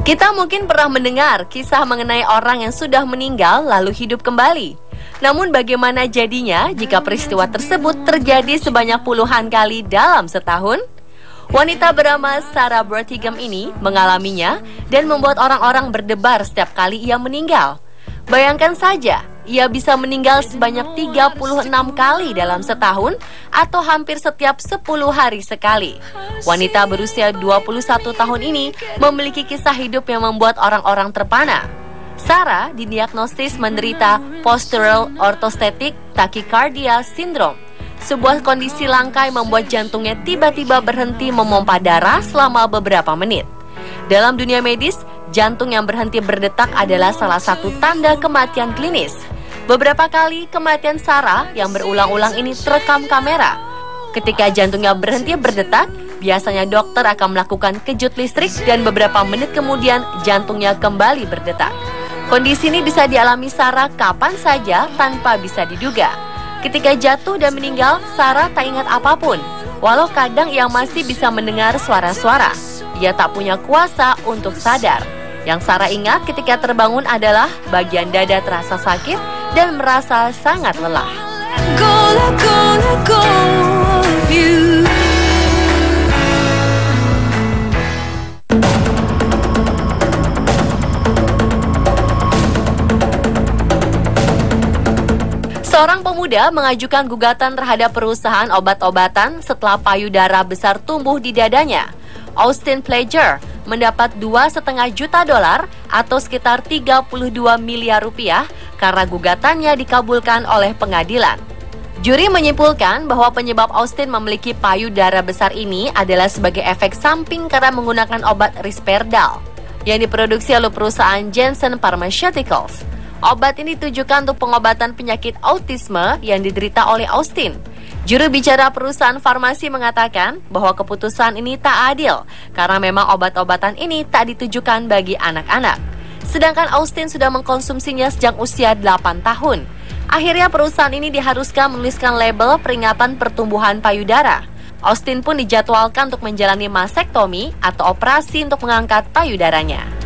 Kita mungkin pernah mendengar kisah mengenai orang yang sudah meninggal lalu hidup kembali. Namun bagaimana jadinya jika peristiwa tersebut terjadi sebanyak puluhan kali dalam setahun? Wanita bernama Sarah Burtigham ini mengalaminya dan membuat orang-orang berdebar setiap kali ia meninggal. Bayangkan saja, ia bisa meninggal sebanyak 36 kali dalam setahun atau hampir setiap 10 hari sekali. Wanita berusia 21 tahun ini memiliki kisah hidup yang membuat orang-orang terpana. Sarah didiagnosis menderita postural orthostatic tachycardia syndrome, sebuah kondisi langka yang membuat jantungnya tiba-tiba berhenti memompa darah selama beberapa menit. Dalam dunia medis, jantung yang berhenti berdetak adalah salah satu tanda kematian klinis. Beberapa kali kematian Sarah yang berulang-ulang ini terekam kamera. Ketika jantungnya berhenti berdetak, biasanya dokter akan melakukan kejut listrik dan beberapa menit kemudian jantungnya kembali berdetak. Kondisi ini bisa dialami Sarah kapan saja tanpa bisa diduga. Ketika jatuh dan meninggal, Sarah tak ingat apapun, walau kadang ia masih bisa mendengar suara-suara. Ia tak punya kuasa untuk sadar. Yang Sarah ingat ketika terbangun adalah bagian dada terasa sakit dan merasa sangat lelah. Let go of you. Seorang pemuda mengajukan gugatan terhadap perusahaan obat-obatan setelah payudara besar tumbuh di dadanya. Austin Pledger mendapat $2,5 juta atau sekitar 32 miliar rupiah karena gugatannya dikabulkan oleh pengadilan. Juri menyimpulkan bahwa penyebab Austin memiliki payudara besar ini adalah sebagai efek samping karena menggunakan obat Risperdal yang diproduksi oleh perusahaan Janssen Pharmaceuticals. Obat ini ditujukan untuk pengobatan penyakit autisme yang diderita oleh Austin. Juru bicara perusahaan farmasi mengatakan bahwa keputusan ini tak adil karena memang obat-obatan ini tak ditujukan bagi anak-anak. Sedangkan Austin sudah mengkonsumsinya sejak usia 8 tahun. Akhirnya perusahaan ini diharuskan menuliskan label peringatan pertumbuhan payudara. Austin pun dijadwalkan untuk menjalani masektomi atau operasi untuk mengangkat payudaranya.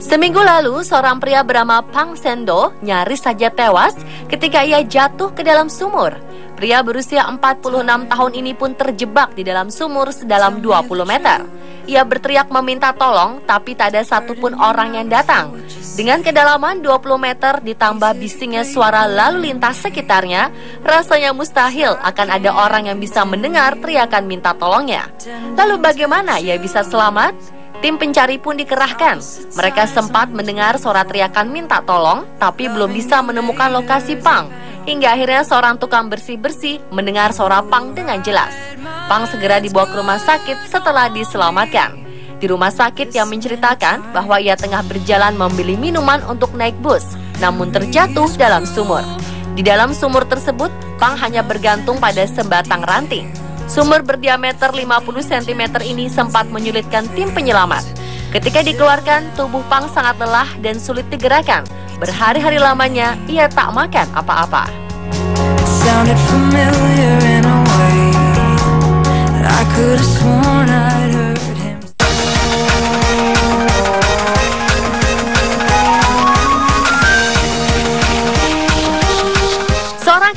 Seminggu lalu, seorang pria bernama Pang Sendo nyaris saja tewas ketika ia jatuh ke dalam sumur. Pria berusia 46 tahun ini pun terjebak di dalam sumur sedalam 20 meter. Ia berteriak meminta tolong, tapi tak ada satupun orang yang datang. Dengan kedalaman 20 meter ditambah bisingnya suara lalu lintas sekitarnya, rasanya mustahil akan ada orang yang bisa mendengar teriakan minta tolongnya. Lalu bagaimana ia bisa selamat? Tim pencari pun dikerahkan. Mereka sempat mendengar suara teriakan minta tolong, tapi belum bisa menemukan lokasi Pang. Hingga akhirnya seorang tukang bersih-bersih mendengar suara Pang dengan jelas. Pang segera dibawa ke rumah sakit setelah diselamatkan. Di rumah sakit ia menceritakan bahwa ia tengah berjalan membeli minuman untuk naik bus, namun terjatuh dalam sumur. Di dalam sumur tersebut, Pang hanya bergantung pada sebatang ranting. Sumur berdiameter 50 cm ini sempat menyulitkan tim penyelamat. Ketika dikeluarkan, tubuh Pang sangat lelah dan sulit digerakkan. Berhari-hari lamanya, ia tak makan apa-apa.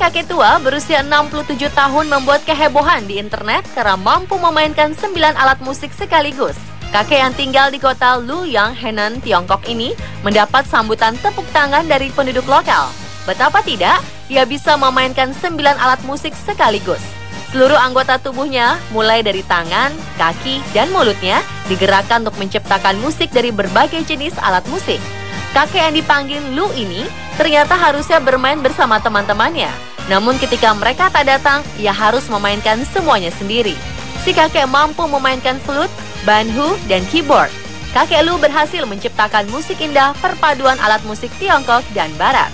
Kakek tua berusia 67 tahun membuat kehebohan di internet karena mampu memainkan 9 alat musik sekaligus. Kakek yang tinggal di kota Luoyang, Henan, Tiongkok ini mendapat sambutan tepuk tangan dari penduduk lokal. Betapa tidak, ia bisa memainkan 9 alat musik sekaligus. Seluruh anggota tubuhnya, mulai dari tangan, kaki, dan mulutnya, digerakkan untuk menciptakan musik dari berbagai jenis alat musik. Kakek yang dipanggil Lu ini ternyata harusnya bermain bersama teman-temannya. Namun ketika mereka tak datang, ia harus memainkan semuanya sendiri. Si kakek mampu memainkan flute, banhu, dan keyboard. Kakek Lu berhasil menciptakan musik indah perpaduan alat musik Tiongkok dan Barat.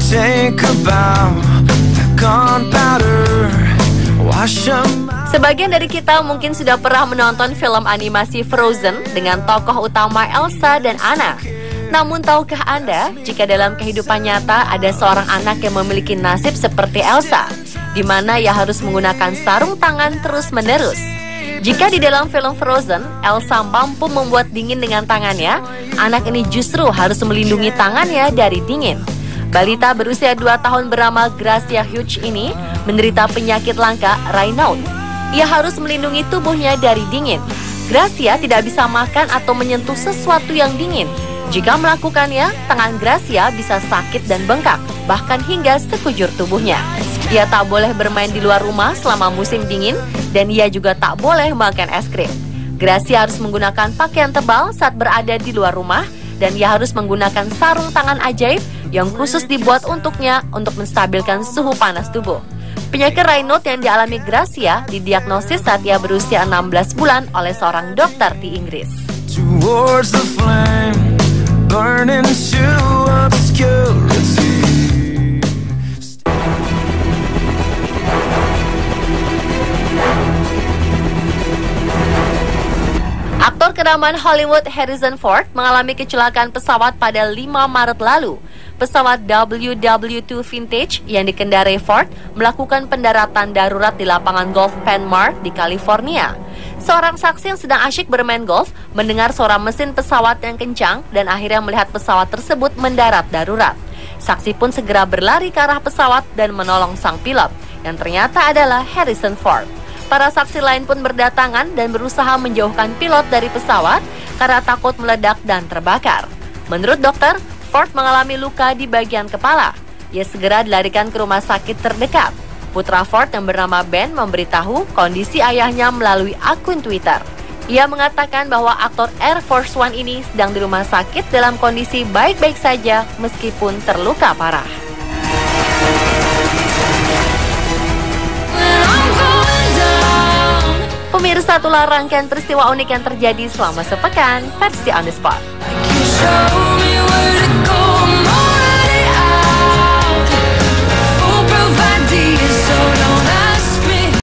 Take a bow, gunpowder. Sebagian dari kita mungkin sudah pernah menonton film animasi Frozen dengan tokoh utama Elsa dan Anna. Namun tahukah Anda jika dalam kehidupan nyata ada seorang anak yang memiliki nasib seperti Elsa, di mana ia harus menggunakan sarung tangan terus-menerus? Jika di dalam film Frozen, Elsa mampu membuat dingin dengan tangannya, anak ini justru harus melindungi tangannya dari dingin. Balita berusia 2 tahun bernama Gracia Hughes ini menderita penyakit langka Raynaud. Ia harus melindungi tubuhnya dari dingin. Gracia tidak bisa makan atau menyentuh sesuatu yang dingin. Jika melakukannya, tangan Gracia bisa sakit dan bengkak, bahkan hingga sekujur tubuhnya. Ia tak boleh bermain di luar rumah selama musim dingin, dan ia juga tak boleh makan es krim. Gracia harus menggunakan pakaian tebal saat berada di luar rumah, dan ia harus menggunakan sarung tangan ajaib yang khusus dibuat untuknya untuk menstabilkan suhu panas tubuh. Penyakit Raynaud yang dialami Gracia didiagnosis saat ia berusia 16 bulan oleh seorang dokter di Inggris. Aktor kenamaan Hollywood Harrison Ford mengalami kecelakaan pesawat pada 5 Maret lalu. Pesawat WW2 Vintage yang dikendarai Ford melakukan pendaratan darurat di lapangan golf Penn-Mark di California. Seorang saksi yang sedang asyik bermain golf mendengar suara mesin pesawat yang kencang dan akhirnya melihat pesawat tersebut mendarat darurat. Saksi pun segera berlari ke arah pesawat dan menolong sang pilot, yang ternyata adalah Harrison Ford. Para saksi lain pun berdatangan dan berusaha menjauhkan pilot dari pesawat karena takut meledak dan terbakar. Menurut dokter, Ford mengalami luka di bagian kepala. Ia segera dilarikan ke rumah sakit terdekat. Putra Ford yang bernama Ben memberitahu kondisi ayahnya melalui akun Twitter. Ia mengatakan bahwa aktor Air Force One ini sedang di rumah sakit dalam kondisi baik-baik saja meskipun terluka parah. Pemirsa, itulah rangkaian peristiwa unik yang terjadi selama sepekan versi On The Spot.